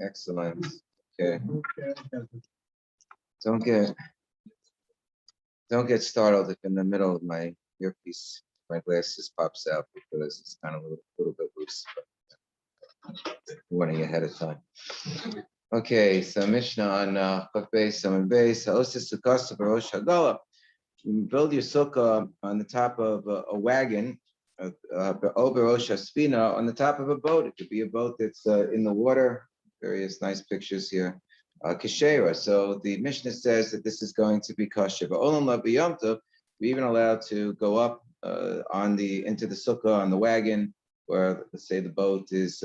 Excellent. Okay. Don't get startled if in the middle of my earpiece my glasses pops out because it's kind of a little bit loose. Warning ahead of time. Okay, so Mishnah on Chaf Beis Samad Beis Ha'osis Sukkos B'Rosh Hagala. You build your sukkah on the top of a wagon, over Rosh Hasfina, on the top of a boat. It could be a boat that's in the water. Various nice pictures here. Kashera. So the Mishnah says that this is going to be kosher. But Olam La B'Yom Tov, we're even allowed to go up into the sukkah on the wagon, or let's say the boat is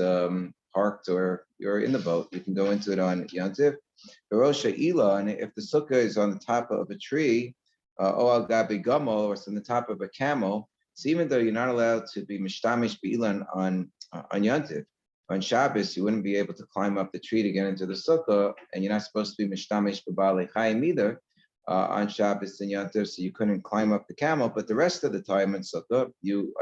parked or you're in the boat. You can go into it on Yom Tov. Rosh Ha'ila, and if the sukkah is on the top of a tree, or gabi gamo, or it's on the top of a camel. So even though you're not allowed to be mishtamish b'ilan on Yom Tov, on Shabbos you wouldn't be able to climb up the tree to get into the sukkah, and you're not supposed to be mishtamish b'balei chayim either on Shabbos and Yom Tov, so you couldn't climb up the camel. But the rest of the time in sukkah, you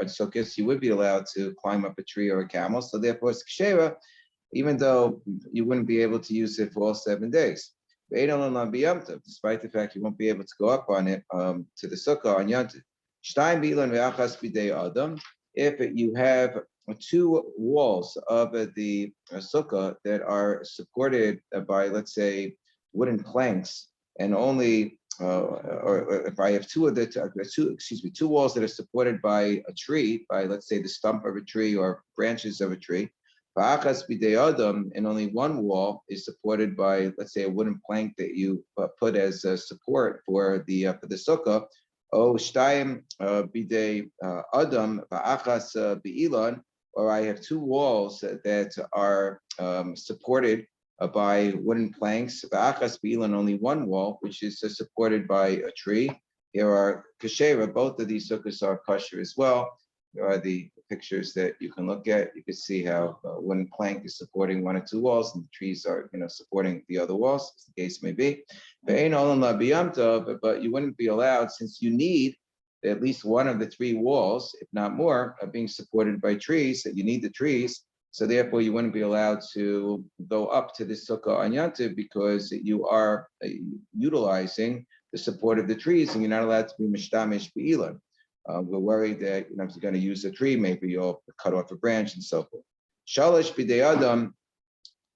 would be allowed to climb up a tree or a camel. So therefore, it's kshera, even though you wouldn't be able to use it for all 7 days. Despite the fact you won't be able to go up on it to the sukkah on Yom Tov. If you have 2 walls of the sukkah that are supported by, let's say, wooden planks, and only, or if I have 2 walls that are supported by a tree, by, let's say, the stump of a tree or branches of a tree, and only 1 wall is supported by, let's say, a wooden plank that you put as a support for the sukkah. Oh, shtayim bidei adam va'achas bi'ilan, or I have 2 walls that are supported by wooden planks. Va'achas bi'ilan, only 1 wall, which is supported by a tree. Here are kashera. Both of these sukkahs are kosher as well. There are the pictures that you can look at. You can see how one plank is supporting 1 or 2 walls, and the trees are, supporting the other walls, as the case may be. But you wouldn't be allowed, since you need at least 1 of the 3 walls, if not more, being supported by trees. That you need the trees, so therefore you wouldn't be allowed to go up to the sukkah on Yom Tov, because you are utilizing the support of the trees, and you're not allowed to be mishtamish b'ilan. We're worried that if you're going to use a tree, maybe you'll cut off a branch and so forth. Shalosh b'dei adam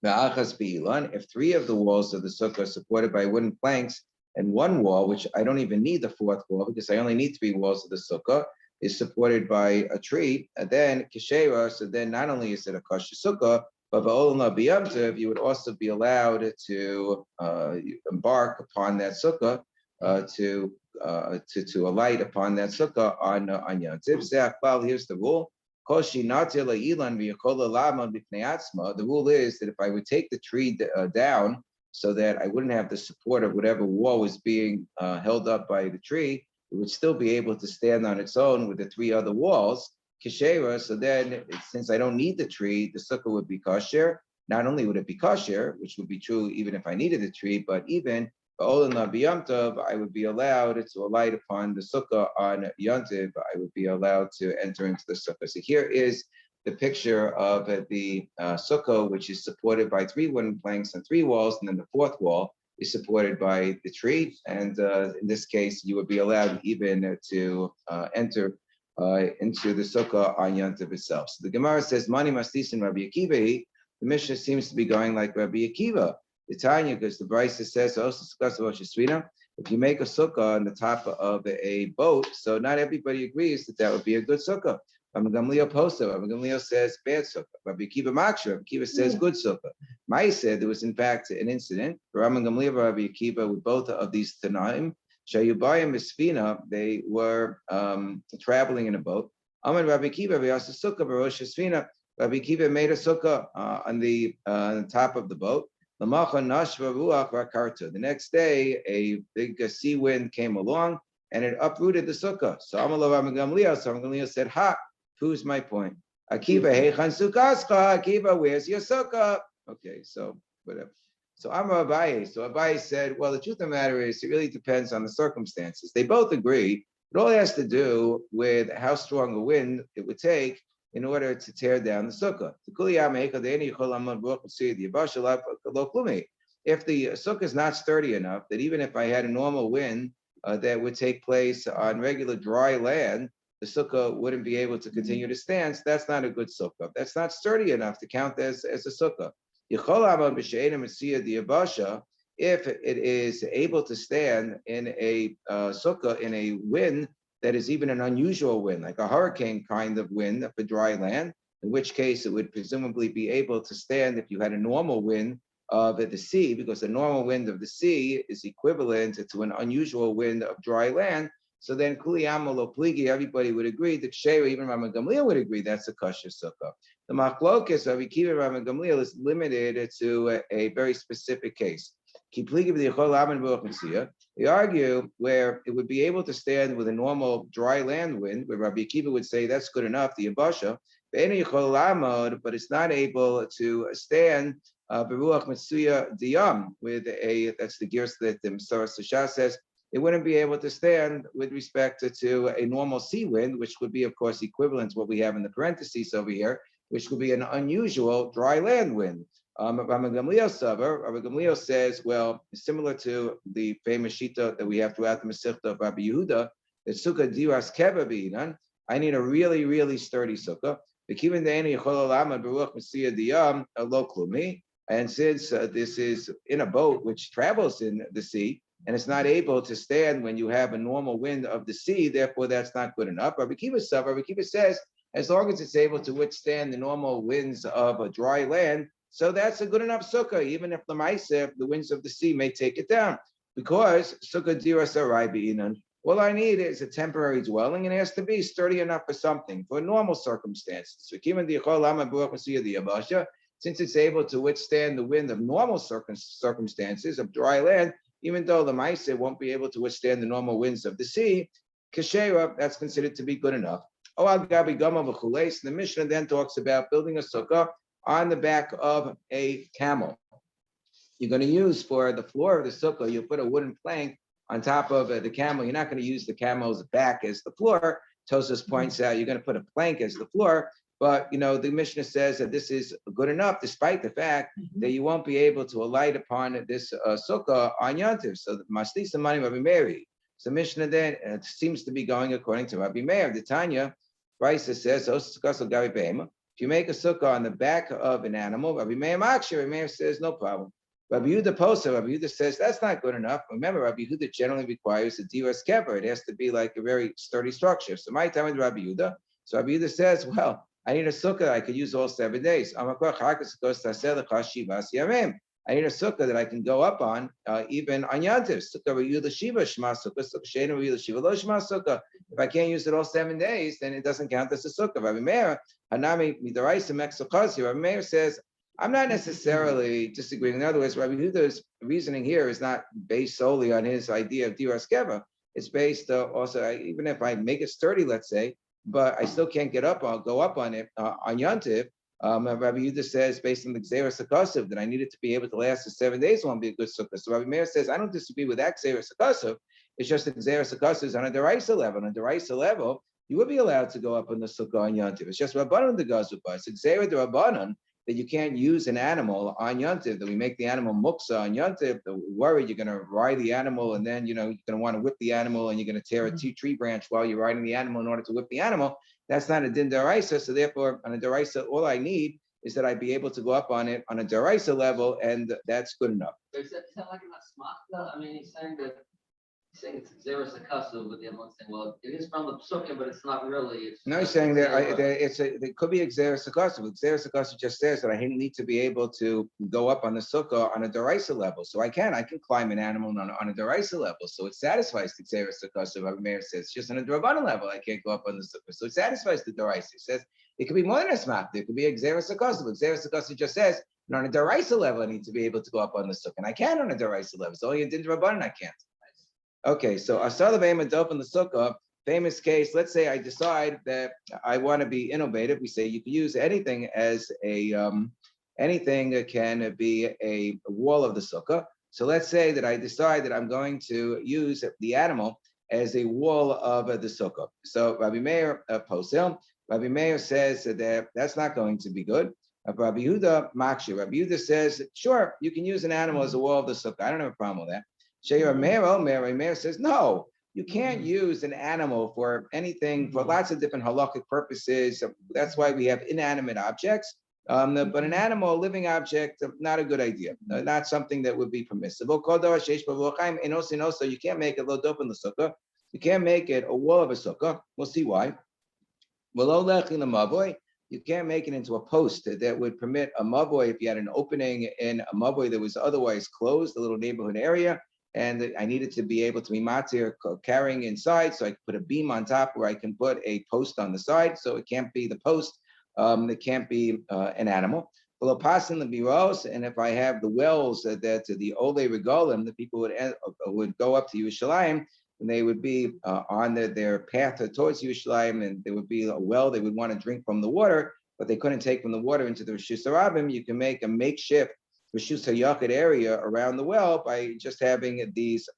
va'achas b'ilan. If 3 of the walls of the sukkah are supported by wooden planks, and 1 wall, which I don't even need the 4th wall because I only need 3 walls of the sukkah, is supported by a tree, and then kishera. So then not only is it a kosher sukkah, but ba'olam b'yom tov, you would also be allowed to embark upon that sukkah, to alight upon that sukkah on Yom Tov. Here's the rule. The rule is that if I would take the tree down so that I wouldn't have the support of whatever wall was being held up by the tree, it would still be able to stand on its own with the 3 other walls. Kishera. So then, since I don't need the tree, the sukkah would be kosher. Not only would it be kosher, which would be true even if I needed the tree, but even I would be allowed to alight upon the sukkah on Yom Tov. I would be allowed to enter into the sukkah. So here is the picture of the sukkah, which is supported by 3 wooden planks and 3 walls, and then the 4th wall is supported by the tree. And in this case, you would be allowed even to enter into the sukkah on Yom Tov itself. So the Gemara says, "Mani maslisin Rabbi Akiva." The Mishnah seems to be going like Rabbi Akiva. The Tanya, because the Brisa says, if you make a sukkah on the top of a boat, so not everybody agrees that would be a good sukkah. Rabbi Gamliel Posa, Rabbi Gamliel says bad sukkah. Rabbi Akiva Maksha, Rabbi Akiva says good sukkah. Mai said there was in fact an incident. Rabbi Gamliel and Rabbi Akiva, with both of these Tanaim, Shayubayim Misfina, they were traveling in a boat. Amar Rabbi Akiva, Vyasa Sukkah, Barosh Sfina. Rabbi Akiva made a sukkah on the top of the boat. The next day, a big sea wind came along and it uprooted the sukkah. So Rabbi Gamliel said, "Ha, proves my point. Akiva, heichan sukkascha. Akiva, where's your sukkah?" Okay, so whatever. So Amar Abaye. So Abaye said, "Well, the truth of the matter is, it really depends on the circumstances." They both agree. It all has to do with how strong a wind it would take in order to tear down the sukkah. If the sukkah is not sturdy enough, that even if I had a normal wind that would take place on regular dry land, the sukkah wouldn't be able to continue to stand. So that's not a good sukkah. That's not sturdy enough to count as a sukkah. If it is able to stand in a sukkah in a wind that is even an unusual wind, like a hurricane kind of wind for dry land, in which case it would presumably be able to stand if you had a normal wind of the sea, because the normal wind of the sea is equivalent to an unusual wind of dry land. So then Kuliyama lo pligi, everybody would agree, the Ksheira, even Rama Gamliel would agree that's a kosher sukkah. The Machlokes of Akiva Rama Gamliel is limited to a very specific case. They argue where it would be able to stand with a normal dry land wind, where Rabbi Akiva would say that's good enough, the Yabasha, but it's not able to stand Beruach Mitsuya Diyam with that's the gears that the Masorah Sashah says, it wouldn't be able to stand with respect to a normal sea wind, which would be, of course, equivalent to what we have in the parentheses over here, which would be an unusual dry land wind. Rabbi Gamliel says, well, similar to the famous shita that we have throughout the Masechta of Rabbi Yehuda, that sukkah diras keva b'inan, I need a really, really sturdy sukkah. And since this is in a boat which travels in the sea, and it's not able to stand when you have a normal wind of the sea, therefore that's not good enough. Rabbi Kiva says, as long as it's able to withstand the normal winds of a dry land, so that's a good enough sukkah, even if the winds of the sea may take it down. Because sukkah diras arai b'inan, all I need is a temporary dwelling, and it has to be sturdy enough for something, for normal circumstances. Since it's able to withstand the wind of normal circumstances of dry land, even though the Maaseh won't be able to withstand the normal winds of the sea, Keshera, that's considered to be good enough. The Mishnah then talks about building a sukkah on the back of a camel. You're going to use for the floor of the sukkah, you put a wooden plank on top of the camel. You're not going to use the camel's back as the floor. Tosas points out you're going to put a plank as the floor. But, the Mishnah says that this is good enough, despite the fact that you won't be able to alight upon this sukkah on Yantiv. So, Maslisa Mani Rabbi Meir. So, Mishnah then seems to be going according to Rabbi Meir. The Tanya, Brisa says, if you make a sukkah on the back of an animal, Rabbi Meir says, no problem. Rabbi Yehuda says, that's not good enough. Remember, Rabbi Yehuda generally requires a diras kever. It has to be like a very sturdy structure. So, my time with Rabbi Yehuda. So, Rabbi Yehuda says, well, I need a sukkah I could use all 7 days. I need a sukkah that I can go up on even on Yantiv. If I can't use it all 7 days, then it doesn't count as a sukkah. Rabbi Meir says, I'm not necessarily disagreeing. In other words, Rabbi Yehuda's reasoning here is not based solely on his idea of diras keva. It's based also, even if I make it sturdy, let's say, but I still can't go up on it on Yantiv. Rabbi Yehuda says, based on the Gzeras HaKasav, that I need it to be able to last for 7 days, won't be a good sukkah. So Rabbi Meir says, I don't disagree with that Gzeras HaKasav. It's just that Gzeras HaKasav is on a deraisa level. On a deraisa level, you would be allowed to go up on the sukkah on Yantiv. It's just Rabbanon the Gazuba. It's Gzera the Rabbanon that you can't use an animal on Yantiv, that we make the animal muksa on Yantiv. The worry you're going to ride the animal, and then you're going to want to whip the animal, and you're going to tear a tree branch while you're riding the animal in order to whip the animal. That's not a din deraisa. So therefore, on a deraisa, all I need is that I be able to go up on it on a deraisa level, and that's good enough. Is that like a smachta? I mean, he's saying it's Xeris Akasu, but the other one saying, well, it is from the sukkah, but it's not really. No, he's saying that it could be a Xeris Akasu. Xeris Akasu just says that I need to be able to go up on the sukkah on a deraisa level. So I can climb an animal on a deraisa level. So it satisfies the Xeris Akasu. Rabbi Meir says it's just on a Drabanan level. I can't go up on the sukkah. So it satisfies the deraisa. He says it could be more than a smachta. It could be a Xeris Akasu. But Xeris Akasu just says, and on a deraisa level, I need to be able to go up on the sukkah. And I can on a deraisa level. So only a din Drabanan I can't. Okay, so Asala Be'ema Dop in the Sukkah, famous case, let's say I decide that I want to be innovative. We say you can use anything as anything can be a wall of the Sukkah. So let's say that I decide that I'm going to use the animal as a wall of the Sukkah. So Rabbi Meir Posel, Rabbi Meir says that that's not going to be good. Rabbi Yehuda Maksha. Rabbi Yehuda says, sure, you can use an animal as a wall of the sukkah. I don't have a problem with that. Sheir Meir, Rabbi Meir says, no, you can't use an animal for anything, for lots of different halakhic purposes. That's why we have inanimate objects. But an animal, a living object, not a good idea. Not something that would be permissible. And also, you can't make it lodop in the sukkah. You can't make it a wall of a sukkah. We'll see why. You can't make it into a post that would permit a mavoy if you had an opening in a mavoy that was otherwise closed, a little neighborhood area, and I needed to be able to be matir carrying inside, so I could put a beam on top where I can put a post on the side, so it can't be the post, it can't be an animal. Below passing the biros, and if I have the wells that the ole regalim, the people would go up to Yerushalayim, and they would be on their path towards Yerushalayim, and there would be a well they would want to drink from the water, but they couldn't take from the water into the Rishus Harabim. You can make a makeshift Rishus HaYachid area around the well by just having these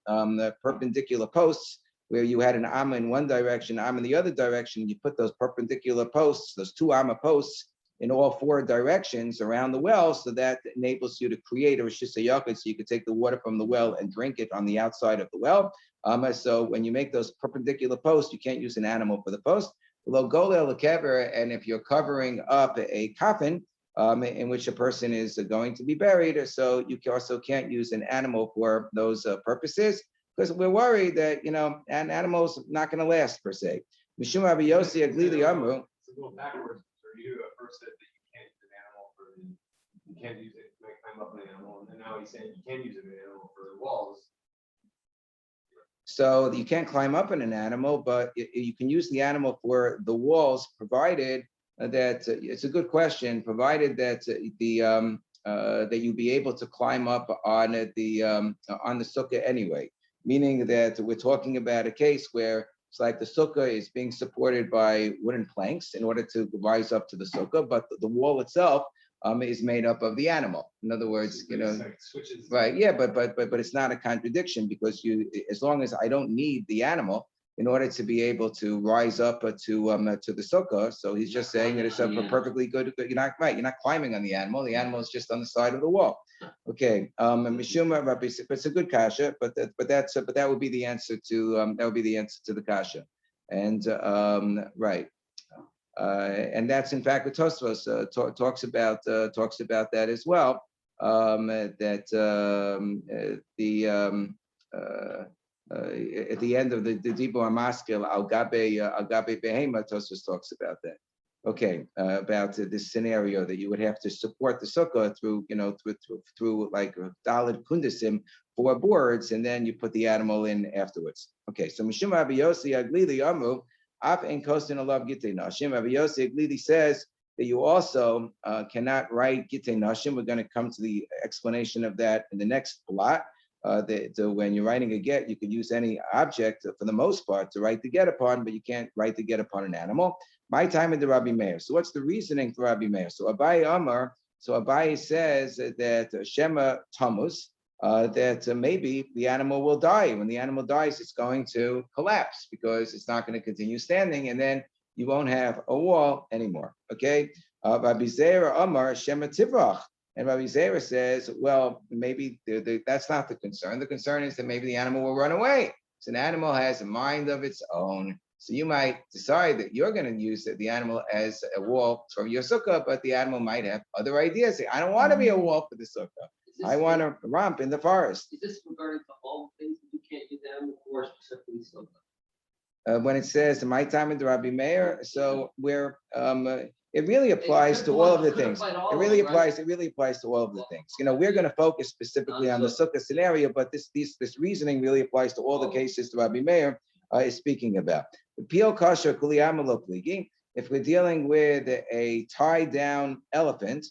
perpendicular posts where you had an amma in one direction, amma in the other direction. You put those perpendicular posts, those two amma posts, in all four directions around the well, so that enables you to create a Rishus HaYachid, so you could take the water from the well and drink it on the outside of the well. So when you make those perpendicular posts, you can't use an animal for the post. And if you're covering up a coffin in which a person is going to be buried, so you also can't use an animal for those purposes, because we're worried that, an animal's not going to last per se. Mishum Rabbi Yossi Aglili Amru. It's a little backwards for you. At first said that you can't use an animal for you can't use it, you might climb up an animal, and then now he's saying you can use an animal for the walls. So you can't climb up in an animal, but you can use the animal for the walls, provided that it's a good question. Provided that that you be able to climb up on the sukkah anyway. Meaning that we're talking about a case where it's like the sukkah is being supported by wooden planks in order to rise up to the sukkah, but the wall itself is made up of the animal. In other words, right? Yeah, but it's not a contradiction, because as long as I don't need the animal in order to be able to rise up to the sukkah, so he's just saying that it's a perfectly good. You're not right. You're not climbing on the animal. The animal is just on the side of the wall. Okay, Mishuma Rabbi, it's a good kasha, but that would be the answer to the kasha, and right. And that's in fact what Tosfos talks about that as well. At the end of the Dibur Maskil al Gabe Behema, Tosfos talks about that. Okay, about this scenario that you would have to support the sukkah through like daled kundasim, 4 boards, and then you put the animal in afterwards. Okay, so Mishum Rabbi Yossi Aglili Amru. Rabbi Yossi Aglili says that you also cannot write Gitei Nashim. We're going to come to the explanation of that in the next blot. When you're writing a get, you can use any object for the most part to write the get upon, but you can't write the get upon an animal. My time in the Rabbi Meir. So what's the reasoning for Rabbi Meir? So Abai Amar. So Abai says that Shema Tamus, that maybe the animal will die. When the animal dies, it's going to collapse because it's not going to continue standing, and then you won't have a wall anymore. Okay. Rabbi Zera Amar Shema Tivrach. And Rabbi Zera says, well, maybe that's not the concern. The concern is that maybe the animal will run away. So an animal has a mind of its own. So you might decide that you're going to use the animal as a wall for your sukkah, but the animal might have other ideas. Say, I don't want to be a wall for the sukkah. I want to romp in the forest. Is this regarding to all things that you can't use animal for, specifically sukkah? When it says my time in the Rabbi Meir, so where it really applies to all of the things. It really applies to all of the things. We're going to focus specifically on the sukkah scenario, but this reasoning really applies to all the cases the Rabbi Meir is speaking about. If we're dealing with a tied down elephant,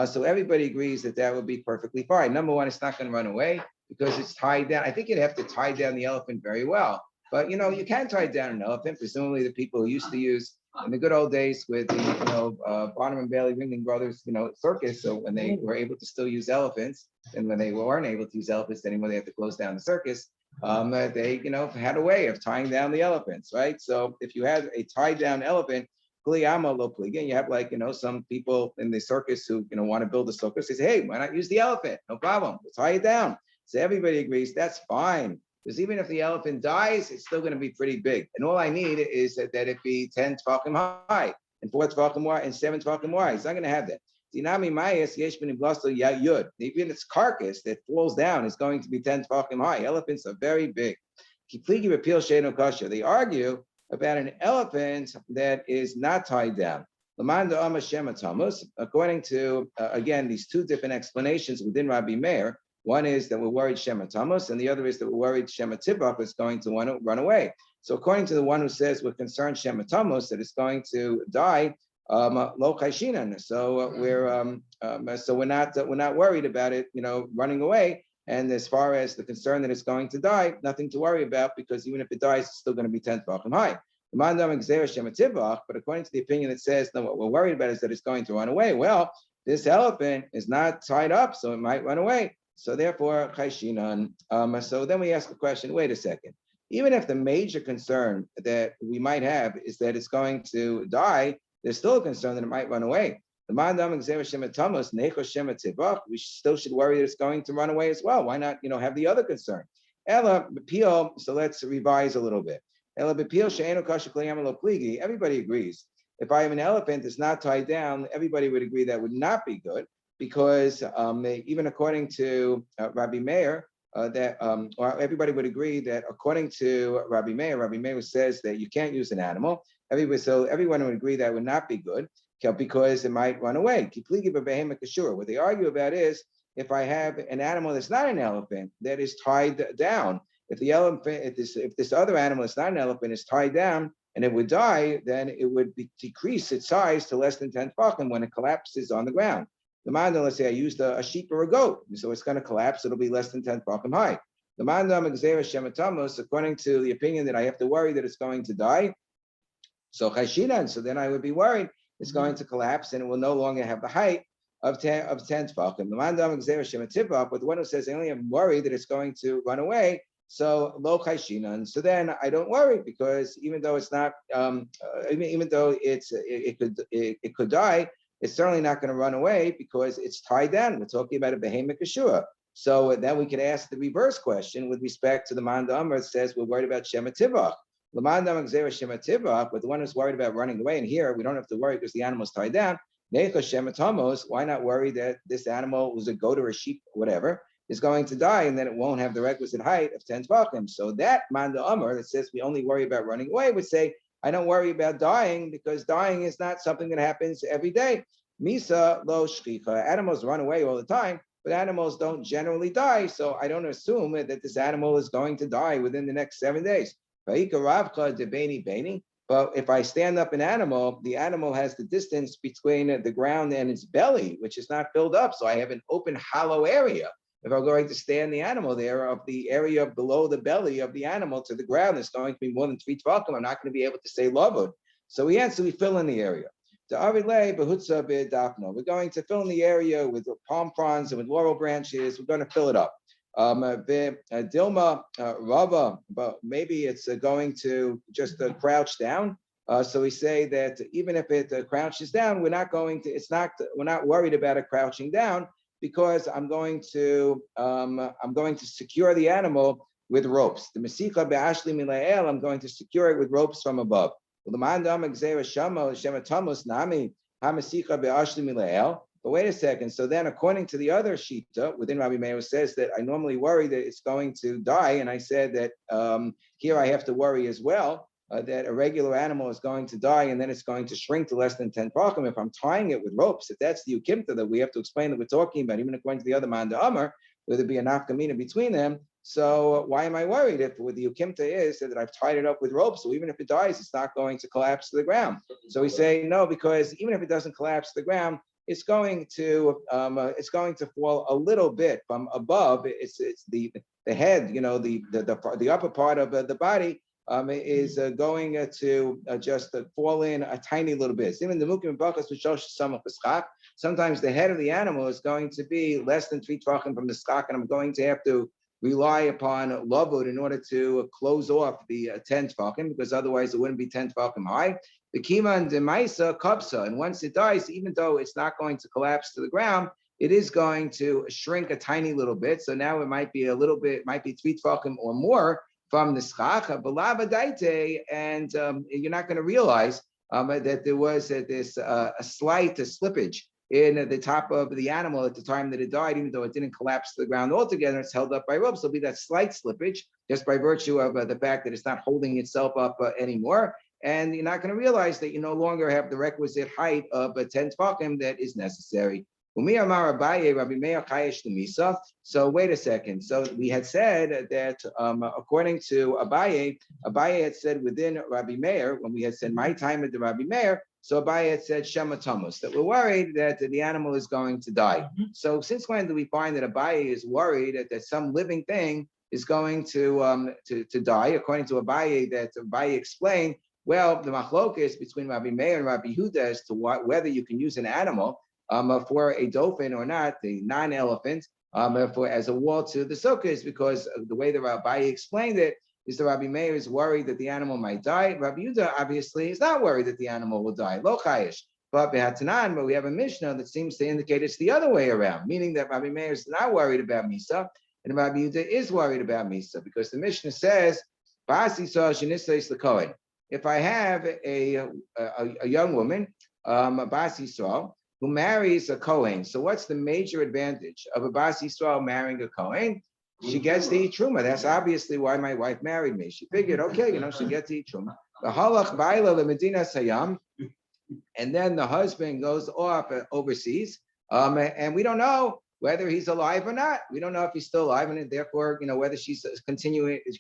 so everybody agrees that would be perfectly fine. Number one, it's not going to run away because it's tied down. I think you'd have to tie down the elephant very well. But you can tie down an elephant. Presumably, the people who used to use in the good old days with the Barnum and Bailey Ringling Brothers, circus. So when they were able to still use elephants, and when they weren't able to use elephants anymore, they had to close down the circus. They had a way of tying down the elephants, right? So if you had a tied down elephant, Kliyama lo kliga. You have like, some people in the circus who, want to build a circus. They say, hey, why not use the elephant? No problem. We'll tie it down. So everybody agrees that's fine. Because even if the elephant dies, it's still going to be pretty big. And all I need is that it be 10 tefachim high and 4 tefachim wide and 7 tefachim wide. It's not going to have that. Dinami mayas yesh ben iblasto yud. Even its carcass that falls down is going to be 10 tefachim high. Elephants are very big. Kipligi repeal sheino kasha. They argue about an elephant that is not tied down. Lamanda Amma Shema Tamus. According to again these two different explanations within Rabbi Meir. One is that we're worried Shema Tamus, and the other is that we're worried Shema Tivach is going to want to run away. So according to the one who says we're concerned Shema Tamus that it's going to die, lo chayshinan. So we're not worried about it, running away. And as far as the concern that it's going to die, nothing to worry about because even if it dies, it's still going to be 10 tefachim high. But according to the opinion that says no, what we're worried about is that it's going to run away. Well, this elephant is not tied up, so it might run away. So therefore, chayshinan. So then we ask the question, wait a second. Even if the major concern that we might have is that it's going to die, there's still a concern that it might run away. We still should worry that it's going to run away as well. Why not, have the other concern? So let's revise a little bit. Everybody agrees. If I have an elephant that's not tied down, everybody would agree that would not be good. Because even according to Rabbi Meir, or everybody would agree that according to Rabbi Meir says that you can't use an animal. Everyone would agree that would not be good because it might run away. What they argue about is if I have an animal that's not an elephant that is tied down. If this other animal that's not an elephant is tied down and it would die, then it would decrease its size to less than 10 tefachim when it collapses on the ground. The mandam, let's say I used a sheep or a goat, so it's going to collapse. It'll be less than 10 tefachim high. The mandam exera shematamus, according to the opinion that I have to worry that it's going to die. So chayshinan, so then I would be worried it's going to collapse and it will no longer have the height of 10 tefachim. The mandam exera shemativach, but the one who says I only am worried that it's going to run away. So lo chayshinan. So then I don't worry because even though it's not, even though it could die. It's certainly not going to run away because it's tied down. We're talking about a behemoth kashua. So then we could ask the reverse question with respect to the Manda Amr that says we're worried about Shema Tivach. The Manda Amr Shema Tivach, but the one who's worried about running away, and here we don't have to worry because the animal's tied down. Necha Shema Tamos, why not worry that this animal was a goat or a sheep, whatever, is going to die and then it won't have the requisite height of 10 tefachim. So that Manda Amr that says we only worry about running away would say, I don't worry about dying because dying is not something that happens every day. Misa lo shchicha. Animals run away all the time, but animals don't generally die. So I don't assume that this animal is going to die within the next 7 days. But if I stand up an animal, the animal has the distance between the ground and its belly, which is not filled up. So I have an open hollow area. If I'm going to stand the animal there, of the area below the belly of the animal to the ground, it's going to be more than 3 tefachim. I'm not going to be able to say lavud. So we fill in the area. We're going to fill in the area with palm fronds and with laurel branches. We're going to fill it up. Dilma Rava, but maybe it's going to just crouch down. So we say that even if it crouches down, we're not worried about it crouching down because I'm going to secure the animal with ropes. The Mesicha be'ashli milael, I'm going to secure it with ropes from above. But wait a second. So then, according to the other shita within Rabbi Meir says that I normally worry that it's going to die, and I said that here I have to worry as well that a regular animal is going to die and then it's going to shrink to less than 10 tefachim. If I'm tying it with ropes, if that's the ukimta that we have to explain that we're talking about, even according to the other Manda Amar, where there be a nafkamina between them. So why am I worried if with the ukimta is that I've tied it up with ropes? So even if it dies, it's not going to collapse to the ground. So we say no, because even if it doesn't collapse to the ground, it's going to fall a little bit from above. It's the head, the upper part of the body is going to just fall in a tiny little bit. Even the mukim bakas sometimes the head of the animal is going to be less than 3 tefachim from the skak, and I'm going to have to rely upon lavud in order to close off the 10 tefachim, because otherwise it wouldn't be 10 tefachim high. the Kiman de Maisa Kapsa. And once it dies, even though it's not going to collapse to the ground, it is going to shrink a tiny little bit. So now it might be a little bit, might be 3 tefachim or more from the schach, and you're not going to realize that there was this a slight slippage in the top of the animal at the time that it died, even though it didn't collapse to the ground altogether. It's held up by ropes. There'll be that slight slippage just by virtue of the fact that it's not holding itself up anymore. And you're not going to realize that you no longer have the requisite height of 10 tefachim that is necessary. So wait a second. So we had said that according to Abaye had said within Rabbi Meir, when we had said my time at the Rabbi Meir, so Abaye had said Shema Tamus, that we're worried that the animal is going to die. So since when do we find that Abaye is worried that some living thing is going to die? According to Abaye, that Abaye explained, well, the machlokes between Rabbi Meir and Rabbi Huda as to whether you can use an animal for a dolphin or not, the non-elephant, for as a wall to the sukkah, is because of the way the Rabbi explained it, is the Rabbi Meir is worried that the animal might die. Rabbi Yudah obviously is not worried that the animal will die. Lo chayish. But we have a Mishnah that seems to indicate it's the other way around, meaning that Rabbi Meir is not worried about Misa, and Rabbi Yudah is worried about Misa, because the Mishnah says, if I have a young woman, a Bas Yisrael, who marries a Kohen. So what's the major advantage of a Bas Yisrael marrying a Kohen? She gets to eat truma. That's obviously why my wife married me. She figured, okay, she gets to eat truma. The halach baila le Medina Sayam, and then the husband goes off overseas, and we don't know whether he's alive or not. We don't know if he's still alive, and therefore, whether she's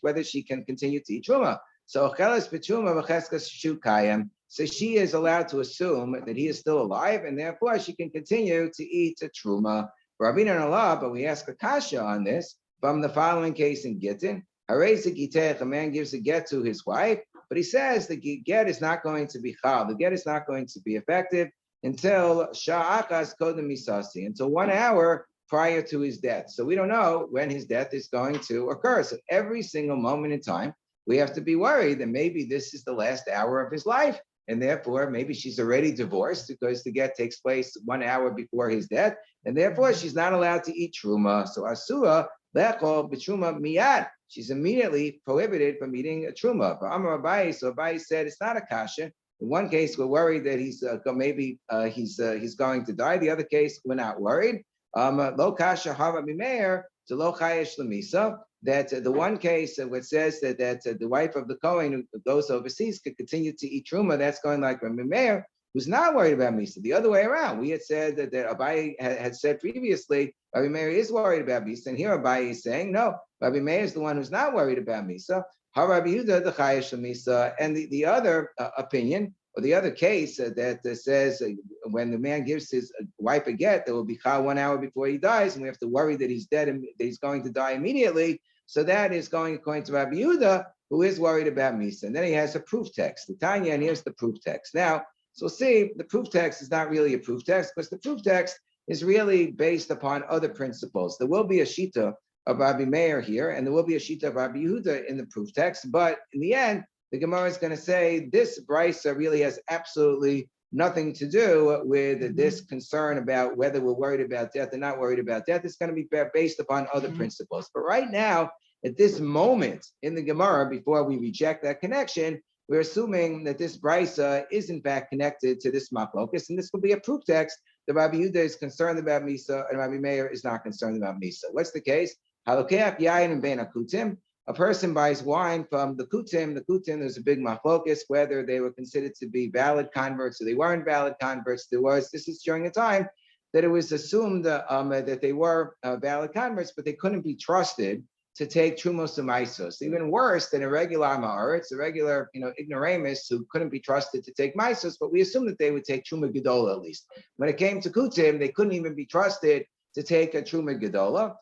whether she can continue to eat truma. So chelas b'truma v'cheskas shukayim. So she is allowed to assume that he is still alive, and therefore she can continue to eat a truma. Rabbeinu Allah, but we ask a kasha on this from the following case in Gittin. A man gives a get to his wife, but he says the get is not going to be chal. The get is not going to be effective until sha'akas kodem misasi, until 1 hour prior to his death. So we don't know when his death is going to occur. So every single moment in time, we have to be worried that maybe this is the last hour of his life. And therefore, maybe she's already divorced because the get takes place 1 hour before his death. And therefore, she's not allowed to eat truma. So asura lechol b'truma miyad. She's immediately prohibited from eating a truma. But Amar Abaye, so Abaye said it's not a kasha. In one case, we're worried that he's going to die. The other case, we're not worried. Lo kasha hava mimeir to lo chayesh lemisa. That the one case which says that the wife of the Kohen who goes overseas could continue to eat truma, that's going like Rabbi Meir, who's not worried about Misa. The other way around, we had said that Abaye had said previously, Rabbi Meir is worried about Misa, and here Abaye is saying, no, Rabbi Meir is the one who's not worried about Misa. How Rabbi Yehuda the Chayesh Misa, and the other opinion, or the other case that says when the man gives his wife a get, there will be chal 1 hour before he dies, and we have to worry that he's dead and that he's going to die immediately. So that is going according to Rabbi Yehuda, who is worried about Misa. And then he has a proof text, the Tanya, and here's the proof text. Now, so we'll see, the proof text is not really a proof text, because the proof text is really based upon other principles. There will be a shita of Rabbi Meir here, and there will be a shita of Rabbi Yehuda in the proof text, but in the end, the Gemara is going to say this brisa really has absolutely nothing to do with this concern about whether we're worried about death or not worried about death. It's going to be based upon other principles. But right now, at this moment in the Gemara, before we reject that connection, we're assuming that this brisa is in fact connected to this machlokus, and this will be a proof text that Rabbi Yehuda is concerned about Misa and Rabbi Meir is not concerned about Misa. What's the case? Halokeach yayin and ben akutim. A person buys wine from the kutim. The kutim, there's a big machlokus whether they were considered to be valid converts or they weren't valid converts. This is during a time that it was assumed that they were valid converts, but they couldn't be trusted to take trumos and maisos. Even worse than a regular ma'aretz, a regular ignoramus who couldn't be trusted to take maisos, but we assumed that they would take truma gedola at least. When it came to kutim, they couldn't even be trusted to take a truma gedola.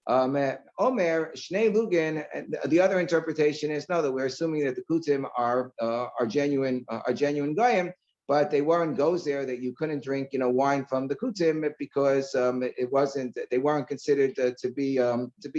Omer Shnei Lugin. The other interpretation is no, that we're assuming that the kutim are genuine goyim, but they weren't gozer, that you couldn't drink wine from the kutim because they weren't considered to be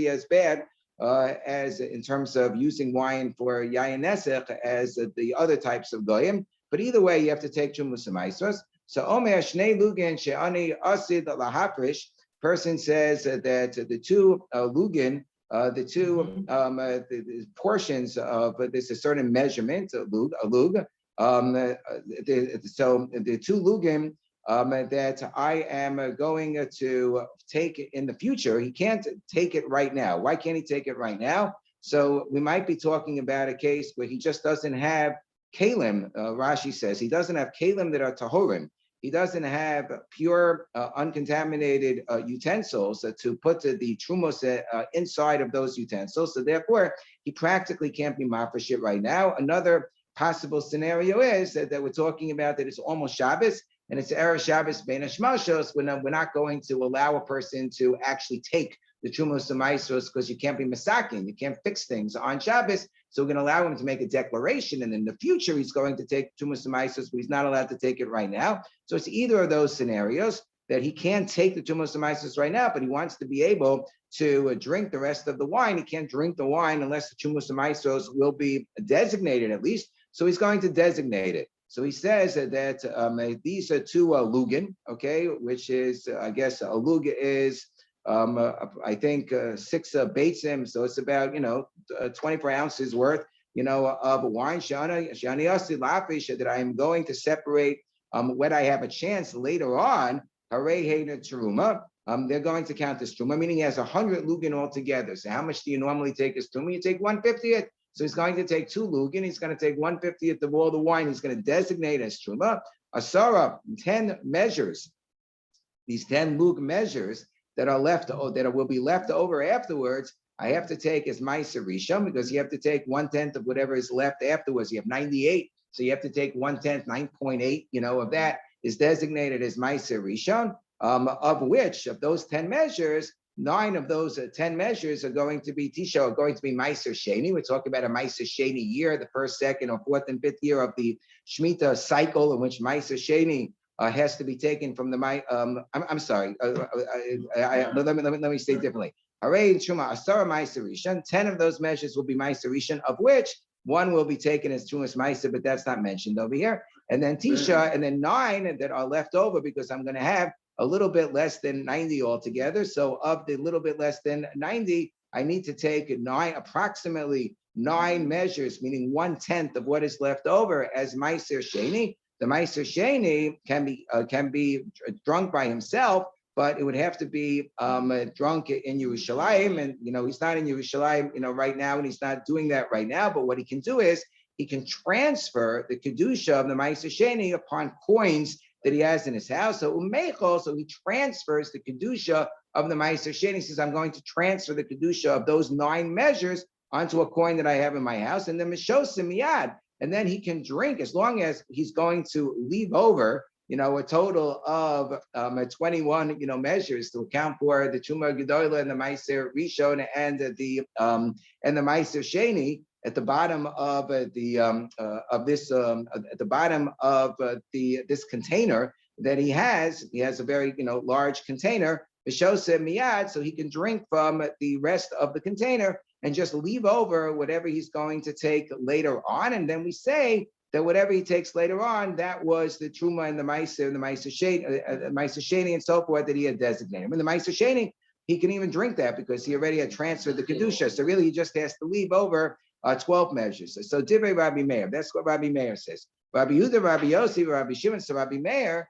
as bad as in terms of using wine for yayin nesech as the other types of goyim. But either way, you have to take trumas u'maisros. So Omer Shnei Lugin She'ani Asid Lahaprish. Person says that the two Lugin, the portions of this a certain measurement, a lug. So the two Lugin that I am going to take in the future, he can't take it right now. Why can't he take it right now? So we might be talking about a case where he just doesn't have kalim. Rashi says he doesn't have kalim that are tahorim. He doesn't have pure, uncontaminated utensils to put the trumos inside of those utensils. So therefore, he practically can't be mafresh it right now. Another possible scenario is that we're talking about that it's almost Shabbos and it's Erev Shabbos Bein Hashmashos. We're not going to allow a person to actually take the trumos and maisros because you can't be masakin, you can't fix things on Shabbos. So we're going to allow him to make a declaration, and in the future he's going to take trumos and maisros, but he's not allowed to take it right now. So it's either of those scenarios that he can't take the trumos and maisros right now, but he wants to be able to drink the rest of the wine. He can't drink the wine unless the trumos and maisros will be designated at least. So he's going to designate it. So he says that these are two lugin, okay, which is, I guess, a lug is, I think 6 beitzim, so it's about 24 ounces worth, of wine. Shani asid lafish, that I am going to separate when I have a chance later on. Harei heina teruma. They're going to count as truma, meaning he has 100 lugin altogether. So how much do you normally take as truma? You take 1/50th. So he's going to take 2 lugin. He's going to take 1/50th of all the wine. He's going to designate as truma. Asara, 10 measures. These 10 lug measures that are left, that will be left over afterwards, I have to take as ma'aser rishon, because you have to take 1/10 of whatever is left afterwards. You have 98, so you have to take 1/10, 9.8, of that is designated as ma'aser rishon, of which, of those 10 measures, 9 of those 10 measures are going to be Tisha, are going to be ma'aser sheni. We're talking about a ma'aser sheni year, the first, second, or fourth, and fifth year of the Shemitah cycle, in which ma'aser sheni has to be taken from the I'm sorry. Let me say it differently. Harei and Truma Asara Ma'aser Rishon. 10 of those measures will be Ma'aser Rishon, of which 1 will be taken as Trumas Ma'aser, but that's not mentioned over here. And then Tisha, and then 9 that are left over, because I'm going to have a little bit less than 90 altogether. So of the little bit less than 90, I need to take approximately 9 measures, meaning 1/10 of what is left over as Ma'aser Sheni. The Ma'aser Sheni can be drunk by himself, but it would have to be drunk in Yerushalayim, and he's not in Yerushalayim right now, and he's not doing that right now. But what he can do is he can transfer the kedusha of the Ma'aser Sheni upon coins that he has in his house. So he transfers the kedusha of the Ma'aser Sheni. He says, I'm going to transfer the kedusha of those 9 measures onto a coin that I have in my house, and then mishosim miyad. And then he can drink, as long as he's going to leave over, a total of 21, measures to account for the Truma Gedola and the Ma'aser Rishon and the Ma'aser Sheni at the bottom of this container that he has. He has a very large container. It shows him miyad, so he can drink from the rest of the container and just leave over whatever he's going to take later on. And then we say that whatever he takes later on, that was the Truma and the Ma'aser and the Ma'aser Sheni and so forth that he had designated. And the Ma'aser Sheni, he can even drink that because he already had transferred the Kedusha. So really he just has to leave over 12 measures. So Divrei Rabbi Meir, that's what Rabbi Meir says. Rabbi Yehuda, Rabbi Yossi, Rabbi Shimon, so Rabbi Meir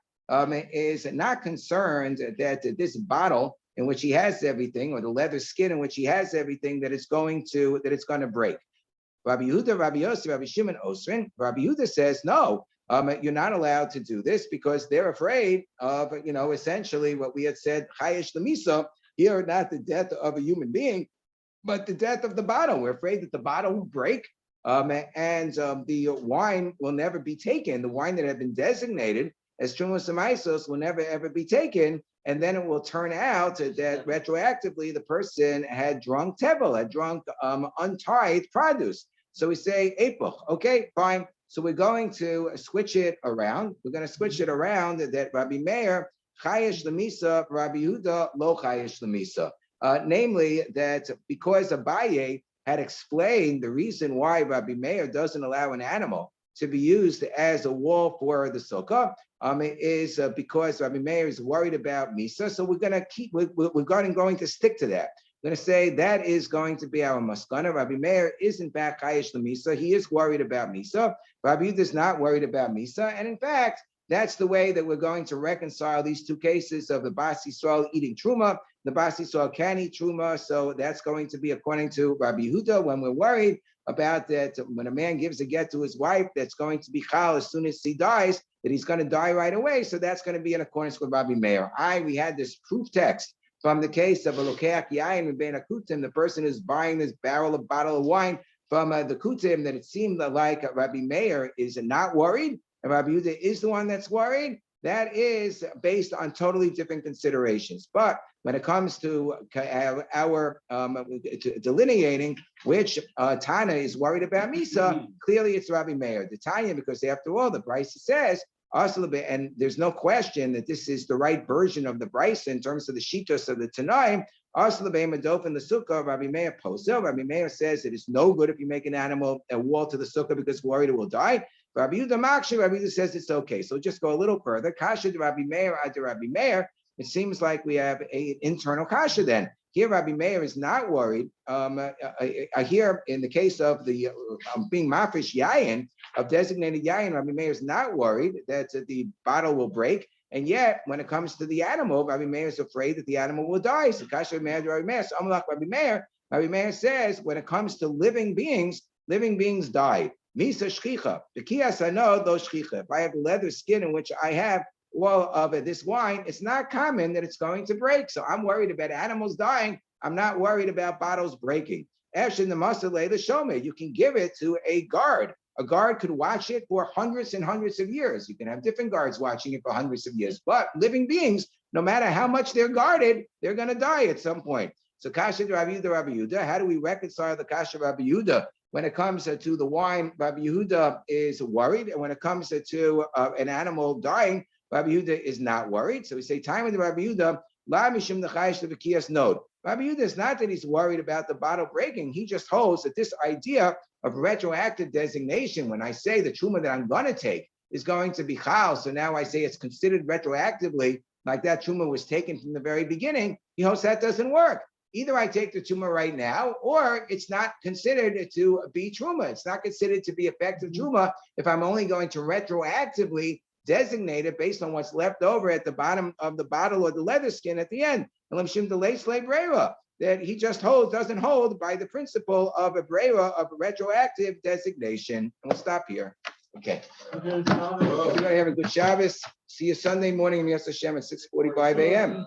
is not concerned that this bottle in which he has everything, or the leather skin in which he has everything, that it's going to break. Rabbi Yehuda, Rabbi Yossi, Rabbi Shimon, Osrin. Rabbi Yehuda says, no, you're not allowed to do this because they're afraid of, essentially what we had said, chayesh lemisa, here, not the death of a human being, but the death of the bottle. We're afraid that the bottle will break, and the wine will never be taken. The wine that had been designated as Trumas Ma'asos will never ever be taken, and then it will turn out that retroactively the person had drunk tevel, had drunk untithed produce. So we say epoch. Okay, fine. So we're going to switch it around. We're going to switch it around that Rabbi Meir chayesh lemisa, Rabbi Yehuda lo chayesh lemisa. namely that because Abaye had explained the reason why Rabbi Meir doesn't allow an animal to be used as a wall for the sukkah, is because Rabbi Meir is worried about Misa. So we're going to stick to that. We're going to say that is going to be our maskana. Rabbi Meir isn't back chayish l'misa. He is worried about Misa. Rabbi Yehuda is not worried about Misa. And in fact, that's the way that we're going to reconcile these two cases of the Bas Yisrael eating truma. The Bas Yisrael can eat truma. So that's going to be according to Rabbi Yehuda when we're worried about that when a man gives a get to his wife, that's going to be chal as soon as he dies, that he's going to die right away. So that's going to be in accordance with Rabbi Meir. We had this proof text from the case of a lokeach yain and ben akutim, the person who's buying this bottle of wine from the kutim, that it seemed like Rabbi Meir is not worried, and Rabbi Yehuda is the one that's worried. That is based on totally different considerations. But when it comes to our delineating which Tana is worried about Misa, clearly it's Rabbi Meir. The Tanya, because after all, the Brisa says, and there's no question that this is the right version of the Brisa in terms of the Shitos of the Tanaim. Aslabe in the Sukkah, Rabbi Meir posel. Rabbi Meir says it is no good if you make an animal a wall to the Sukkah because worried it will die. Rabbi Yehuda Makshe, Rabbi Yehuda says it's okay. So just go a little further. Kasha de Rabbi Meir ad Rabbi Meir. It seems like we have an internal kasha then. Here, Rabbi Meir is not worried. Here, in the case of the being mafish yayin, of designated yayin, Rabbi Meir is not worried that the bottle will break. And yet, when it comes to the animal, Rabbi Meir is afraid that the animal will die. So kasha Rabbi Meir. So Rabbi Meir says, when it comes to living beings die. Misa shchicha. The kiyas I know those shchicha. If I have a leather skin in which I have all of this wine, it's not common that it's going to break. So I'm worried about animals dying. I'm not worried about bottles breaking. Actually, the masale the shomeh, you can give it to a guard. A guard could watch it for hundreds and hundreds of years. You can have different guards watching it for hundreds of years. But living beings, no matter how much they're guarded, they're going to die at some point. So kasha Rabbi Yehuda, how do we reconcile the kasha Rabbi Yehuda? When it comes to the wine, Rabbi Yehuda is worried. And when it comes to an animal dying, Rabbi Yehuda is not worried. So we say, time with Rabbi Yehuda, la mishum nechayish levikiyas nod. Rabbi Yehuda is not that he's worried about the bottle breaking. He just holds that this idea of retroactive designation, when I say the truma that I'm going to take is going to be chal, so now I say it's considered retroactively, like that truma was taken from the very beginning, he holds that doesn't work. Either I take the truma right now, or it's not considered to be truma. It's not considered to be effective truma if I'm only going to retroactively designate it based on what's left over at the bottom of the bottle or the leather skin at the end. That he just doesn't hold by the principle of a brera, of a retroactive designation. And we'll stop here. Okay. Everybody have a good Shabbos. See you Sunday morning in Yas Hashem at 6:45 a.m.